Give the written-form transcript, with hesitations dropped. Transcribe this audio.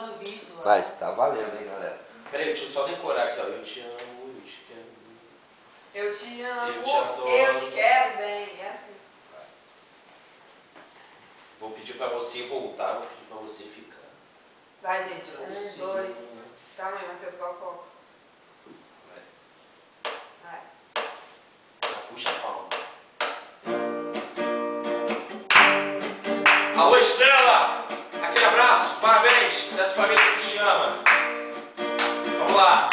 final do vídeo. Mas tá valendo, hein, galera? Peraí, deixa eu só decorar aqui, ó. Eu te amo, eu te quero. Eu te amo, Eu te adoro. eu te quero bem. É assim. Vou pedir pra você voltar, vou pedir pra você ficar. Vai, gente. Pra 1, você. 2. Calma aí, Matheus, coloca o óculos. Vai. Vai. Puxa a palma. Alô, Estrela! Aquele abraço, parabéns dessa família que te ama. Vamos lá.